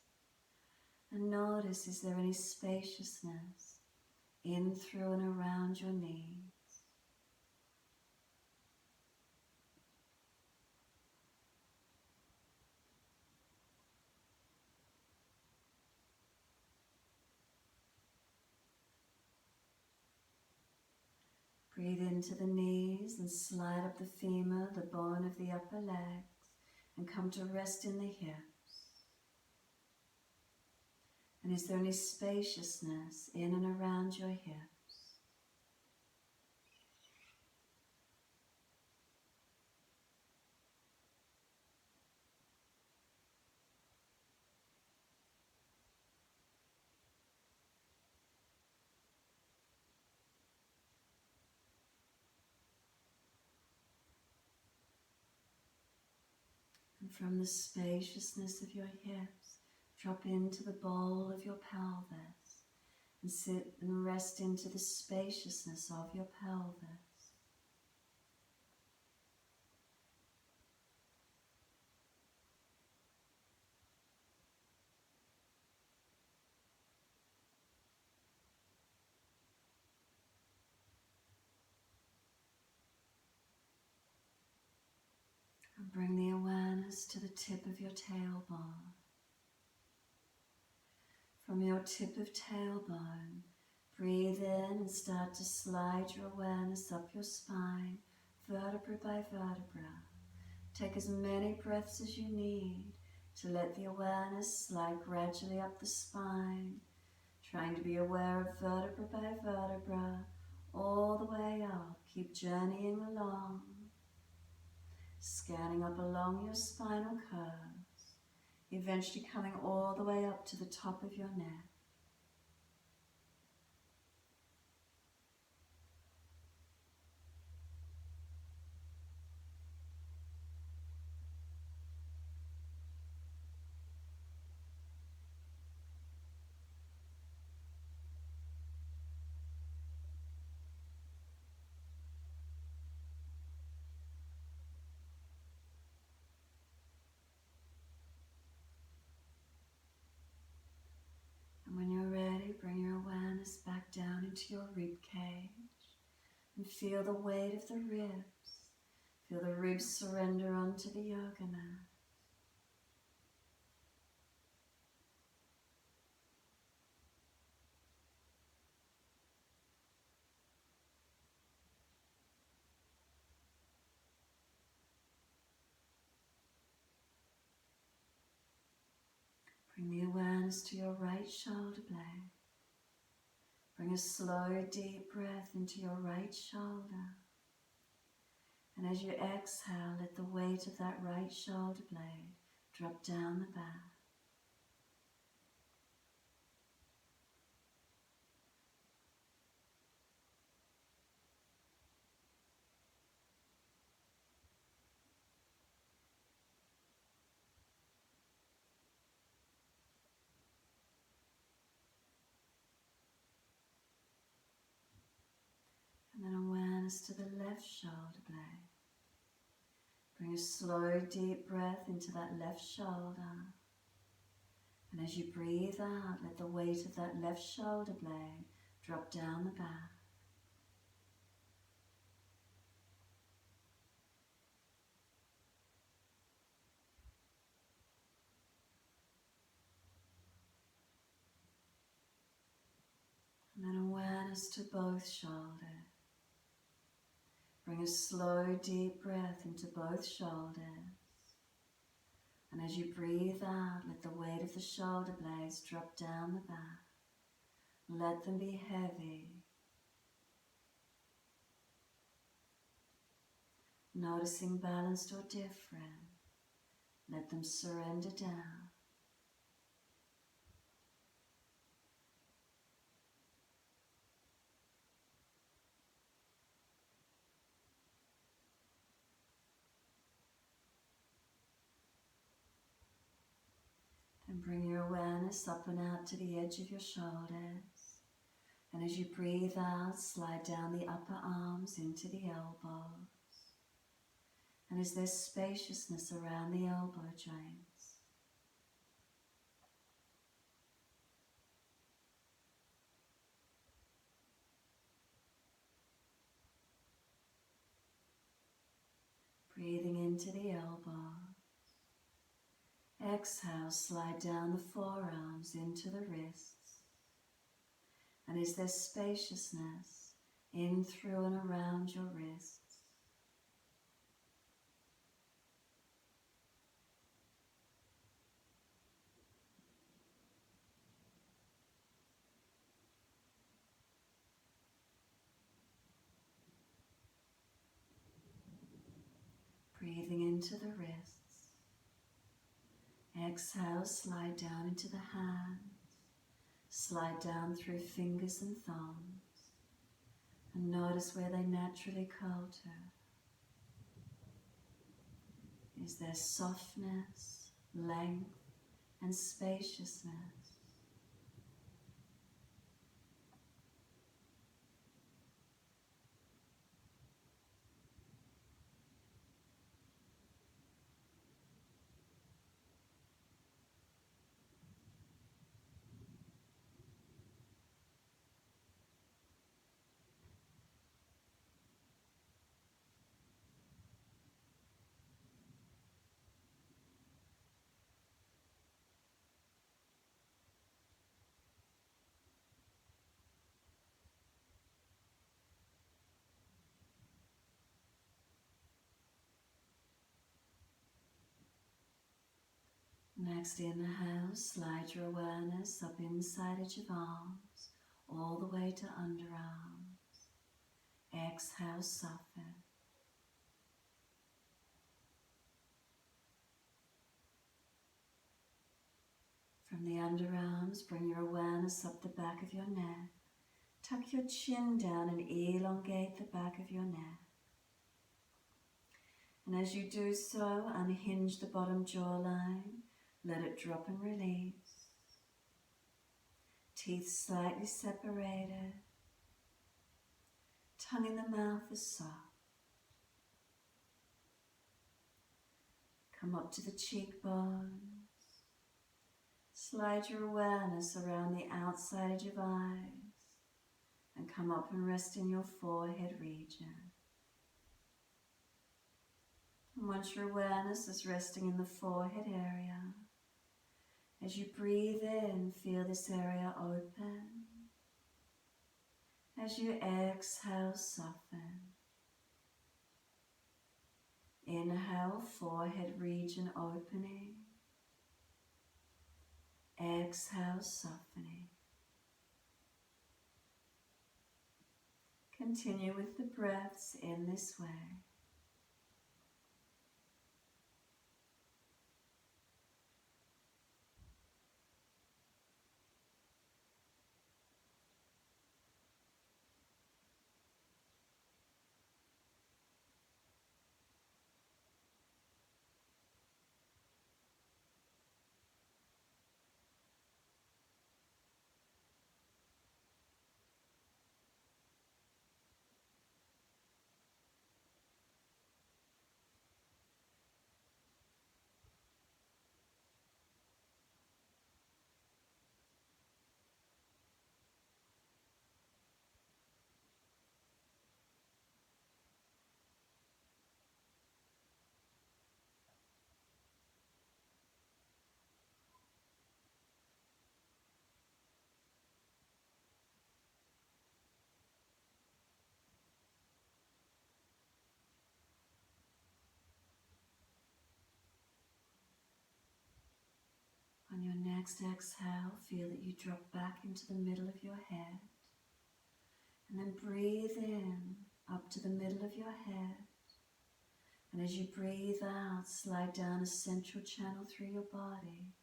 And notice, is there any spaciousness in, through and around your knees? Breathe into the knees and slide up the femur, the bone of the upper legs, and come to rest in the hips. And is there any spaciousness in and around your hips? And from the spaciousness of your hips, drop into the bowl of your pelvis and sit and rest into the spaciousness of your pelvis. And bring the awareness to the tip of your tailbone. From your tip of tailbone, breathe in and start to slide your awareness up your spine, vertebra by vertebra. Take as many breaths as you need to let the awareness slide gradually up the spine, trying to be aware of vertebra by vertebra, all the way up. Keep journeying along, scanning up along your spinal curves, eventually coming all the way up to the top of your neck. And when you're ready, bring your awareness back down into your rib cage and feel the weight of the ribs. Feel the ribs surrender onto the yoga mat. Bring the awareness to your right shoulder blade. Bring a slow, deep breath into your right shoulder. And as you exhale, let the weight of that right shoulder blade drop down the back. And then awareness to the left shoulder blade. Bring a slow, deep breath into that left shoulder. And as you breathe out, let the weight of that left shoulder blade drop down the back. And then awareness to both shoulders. Bring a slow, deep breath into both shoulders. And as you breathe out, let the weight of the shoulder blades drop down the back. Let them be heavy. Noticing balanced or different, let them surrender down. Then bring your awareness up and out to the edge of your shoulders. And as you breathe out, slide down the upper arms into the elbows. And is there spaciousness around the elbow joints? Breathing into the elbow. Exhale, slide down the forearms into the wrists. And is there spaciousness in, through and around your wrists? Breathing into the wrists. Exhale, slide down into the hands. Slide down through fingers and thumbs. And notice where they naturally curl to. Is there softness, length, and spaciousness? Next inhale, slide your awareness up inside edge of arms, all the way to underarms. Exhale, soften. From the underarms, bring your awareness up the back of your neck. Tuck your chin down and elongate the back of your neck. And as you do so, unhinge the bottom jawline. Let it drop and release. Teeth slightly separated. Tongue in the mouth is soft. Come up to the cheekbones. Slide your awareness around the outside edge of eyes and come up and rest in your forehead region. And once your awareness is resting in the forehead area, as you breathe in, feel this area open. As you exhale, soften. Inhale, forehead region opening. Exhale, softening. Continue with the breaths in this way. On your next exhale, feel that you drop back into the middle of your head. And then breathe in up to the middle of your head. And as you breathe out, slide down a central channel through your body,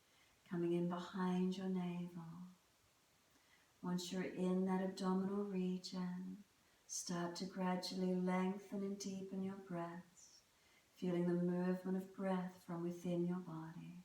coming in behind your navel. Once you're in that abdominal region, start to gradually lengthen and deepen your breaths, feeling the movement of breath from within your body.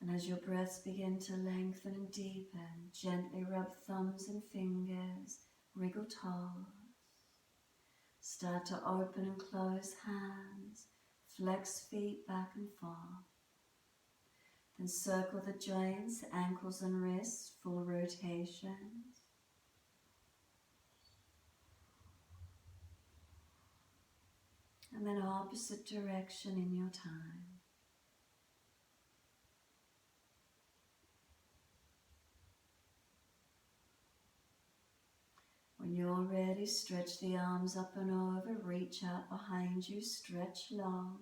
And And as your breaths begin to lengthen and deepen, gently rub thumbs and fingers, wriggle toes. Start to open and close hands, flex feet back and forth. Then circle the joints, ankles and wrists, full rotations. And then opposite direction in your time. When you're ready, stretch the arms up and over, reach out behind you, stretch long.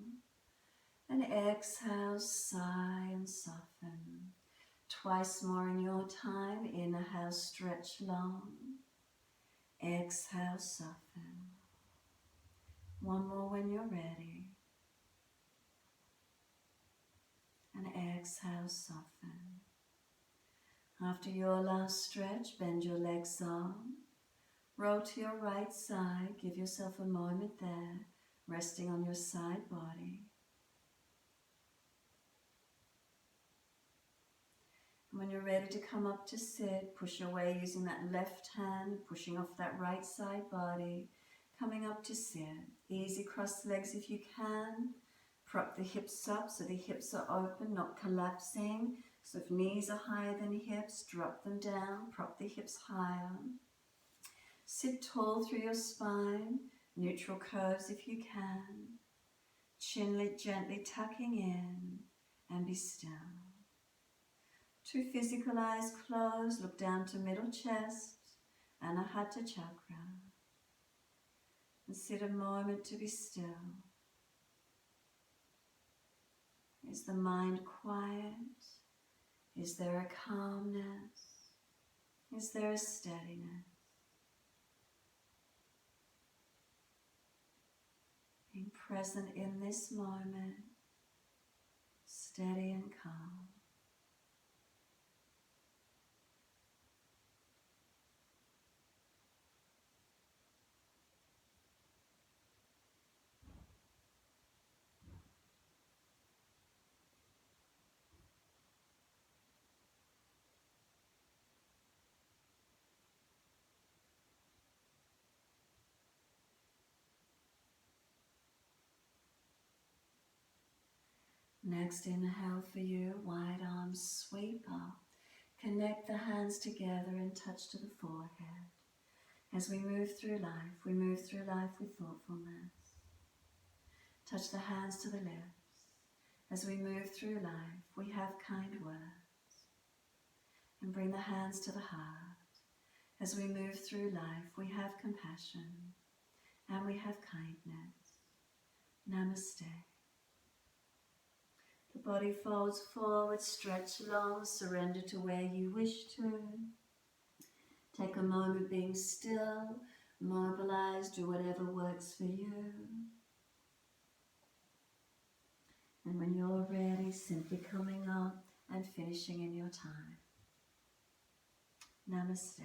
And exhale, sigh and soften. Twice more in your time. Inhale, stretch long. Exhale, soften. One more when you're ready. And exhale, soften. After your last stretch, bend your legs on. Roll to your right side. Give yourself a moment there, resting on your side body. And when you're ready to come up to sit, push away using that left hand, pushing off that right side body, coming up to sit. Easy cross legs if you can. Prop the hips up so the hips are open, not collapsing. So if knees are higher than hips, drop them down, prop the hips higher. Sit tall through your spine, neutral curves if you can. Chin gently tucking in, and be still. Two physical eyes closed, look down to middle chest, Anahata chakra. And sit a moment to be still. Is the mind quiet? Is there a calmness? Is there a steadiness? Being present in this moment, steady and calm. Next inhale for you, wide arms sweep up. Connect the hands together and touch to the forehead. As we move through life with thoughtfulness. Touch the hands to the lips. As we move through life, we have kind words. And bring the hands to the heart. As we move through life, we have compassion and we have kindness. Namaste. The body folds forward, stretch long, surrender to where you wish to. Take a moment being still, mobilize, do whatever works for you. And when you're ready, simply coming up and finishing in your time. Namaste.